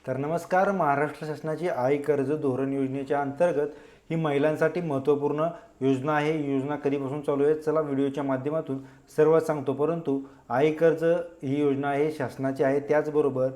तर नमस्कार. महाराष्ट्र शासनाची आई कर्ज धोरण योजनेच्या अंतर्गत ही महिलांसाठी महत्त्वपूर्ण योजना आहे. ही योजना कधीपासून चालू आहे चला व्हिडिओच्या माध्यमातून सर्व सांगतो. परंतु आई कर्ज ही योजना आहे शासनाची आहे. त्याचबरोबर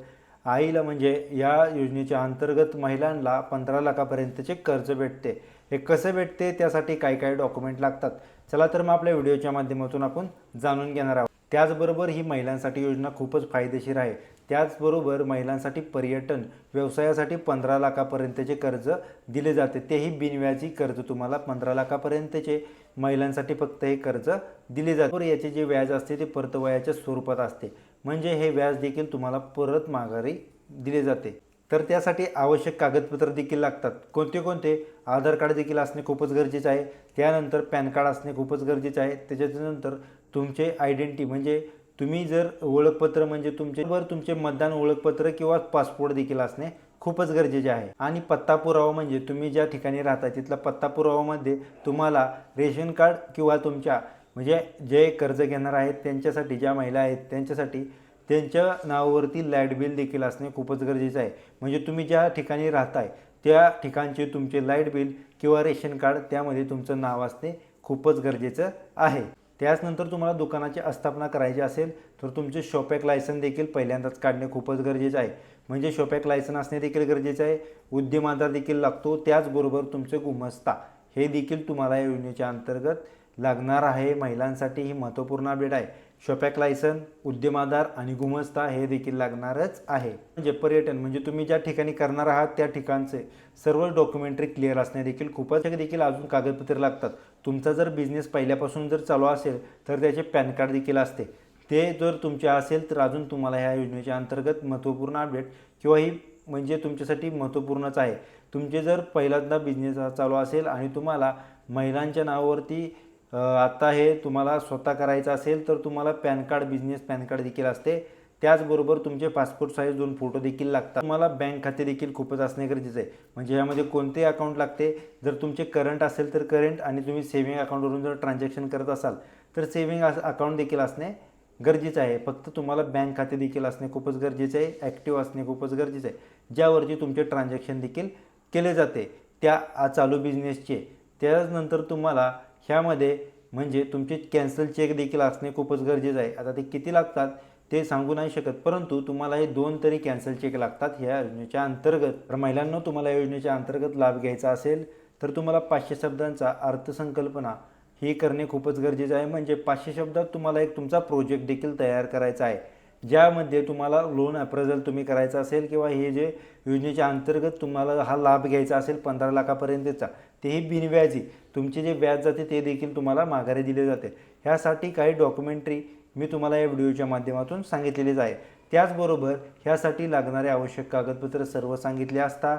आईला म्हणजे या योजनेच्या अंतर्गत महिलांना 15 लाखापर्यंतचे कर्ज भेटते. हे कसं भेटते, त्यासाठी काय काय डॉक्युमेंट लागतात, चला तर मग आपल्या व्हिडिओच्या माध्यमातून आपण जाणून घेणार आहोत. त्याचबरोबर ही महिलांसाठी योजना खूपच फायदेशीर आहे. त्याचबरोबर महिलांसाठी पर्यटन व्यवसायासाठी 15 लाखापर्यंतचे कर्ज दिले जाते. तेही बिनव्याजी कर्ज तुम्हाला 15 लाखापर्यंतचे महिलांसाठी फक्त हे कर्ज दिले जाते. याचे जे व्याज असते ते परताव्याच्या स्वरूपात असते, म्हणजे हे व्याज देखील तुम्हाला परत माघारी दिले जाते. तर त्यासाठी आवश्यक कागदपत्र देखील लागतात. कोणते कोणते? आधार कार्ड देखील असणे खूपच गरजेचे आहे. त्यानंतर पॅन कार्ड असणे खूपच गरजेचे आहे. त्याच्यानंतर तुमचे आयडेंटिटी म्हणजे तुम्ही जर ओळखपत्र म्हणजे तुमचे मतदान ओळखपत्र किंवा पासपोर्ट देखील असणे खूपच गरजेचे आहे. आणि पत्ता पुरावा म्हणजे तुम्ही ज्या ठिकाणी राहता तिथला पत्ता पुरावामध्ये तुम्हाला रेशन कार्ड किंवा तुमच्या म्हणजे जे कर्ज घेणार आहेत त्यांच्यासाठी, ज्या महिला आहेत त्यांच्यासाठी त्यांच्या नावावरती लाईट बिल देखील असणे खूपच गरजेचे आहे. म्हणजे तुम्ही ज्या ठिकाणी राहताय त्या ठिकाणचे तुमचे लाईट बिल किंवा रेशन कार्ड त्यामध्ये तुमचं नाव असणे खूपच गरजेचं आहे. त्याचनंतर तुम्हाला दुकानाची आस्थापना करायची असेल तर तुमचे शॉपॅक लायसन देखील पहिल्यांदाच काढणे खूपच गरजेचं आहे. म्हणजे शॉपॅक लायसन असणे देखील गरजेचं आहे. उद्यम आधार देखील लागतो. त्याचबरोबर तुमचे गुमास्ता हे देखील तुम्हाला या योजनेच्या अंतर्गत लागणार आहे. महिलांसाठी ही महत्त्वपूर्ण अपडेट आहे. शॉपॅक लायसन, उद्यम आधार आणि गुमास्ता हे देखील लागणारच आहे. म्हणजे पर्यटन म्हणजे तुम्ही ज्या ठिकाणी करणार आहात त्या ठिकाणचे सर्व डॉक्युमेंटरी क्लिअर असणे देखील खूपच देखील अजून कागदपत्रे लागतात. तुमचा जर बिझनेस पहिल्यापासून जर चालू असेल तर त्याचे पॅन कार्ड देखील असते. ते जर तुमचे असेल तर अजून तुम्हाला ह्या योजनेच्या अंतर्गत महत्त्वपूर्ण अपडेट किंवा ही म्हणजे तुमच्यासाठी महत्त्वपूर्णच आहे. तुमचे जर पहिल्यांदा बिझनेस चालू असेल आणि तुम्हाला महिलांच्या नावावरती आता हे तुम्हाला स्वतः करायचं असेल तर तुम्हाला pan card, business pan card देखील असते. त्याचबरोबर तुमचे पासपोर्ट साईज 2 फोटो देखील लागतात. तुम्हाला बँक खाते देखील खूपच असणे गरजेचं आहे. म्हणजे यामध्ये कोणते अकाउंट लागते, जर तुमचे करंट असेल तर करंट, आणि तुम्ही सेव्हिंग अकाउंटवरून जर ट्रान्झॅक्शन करत असाल तर सेव्हिंग अकाउंट देखील असणे गरजेचं आहे. फक्त तुम्हाला बँक खाते देखील असणे खूपच गरजेचं आहे. ॲक्टिव्ह असणे खूपच गरजेचं आहे, ज्यावरती तुमचे ट्रान्झॅक्शन देखील केले जाते त्या चालू बिझनेसचे. त्यानंतर तुम्हाला ह्यामध्ये म्हणजे तुमचे कॅन्सल चेक देखील असणे खूपच गरजेचं आहे. आता ते किती लागतात ते सांगू नाही शकत, परंतु तुम्हाला हे 2 तरी कॅन्सल चेक लागतात ह्या योजनेच्या अंतर्गत. तर महिलांना तुम्हाला या योजनेच्या अंतर्गत लाभ घ्यायचा असेल तर तुम्हाला 500 शब्दांचा अर्थसंकल्पना हे करणे खूपच गरजेचं आहे. म्हणजे 500 शब्दात तुम्हाला एक तुमचा प्रोजेक्ट देखील तयार करायचा आहे, ज्यामध्ये तुम्हाला लोन अप्रायझल तुम्ही करायचं असेल किंवा हे जे योजनेच्या अंतर्गत तुम्हाला हा लाभ घ्यायचा असेल 15 लाखापर्यंतचा, तेही बिनव्याजी तुमचे जे व्याज जाते ते देखील तुम्हाला माघारी दिले जाते. ह्यासाठी काही डॉक्युमेंटरी मी तुम्हाला या व्हिडिओच्या माध्यमातून सांगितलेलीच आहे. त्याचबरोबर ह्यासाठी लागणारे आवश्यक कागदपत्र सर्व सांगितले असता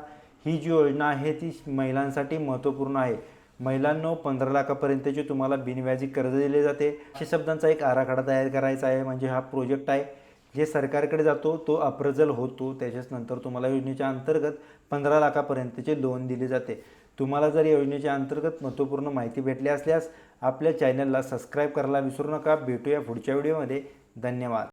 ही जी योजना आहे ती महिलांसाठी महत्त्वपूर्ण आहे. महिलांना 15 लाखापर्यंतचे तुम्हाला बिनव्याजी कर्ज दिले जाते. 500 शब्दांचा एक आराखडा तयार करायचा आहे. म्हणजे हा प्रोजेक्ट आहे जे सरकारकडे जातो, तो अप्रायझल होतो. त्याच्यानंतर तुम्हाला योजनेच्या अंतर्गत 15 लाखापर्यंतचे लोन दिले जाते. तुम्हाला जर या योजनेच्या अंतर्गत महत्त्वपूर्ण माहिती भेटली असल्यास आपल्या चॅनलला सबस्क्राईब करायला विसरू नका. भेटूया पुढच्या व्हिडिओमध्ये. धन्यवाद.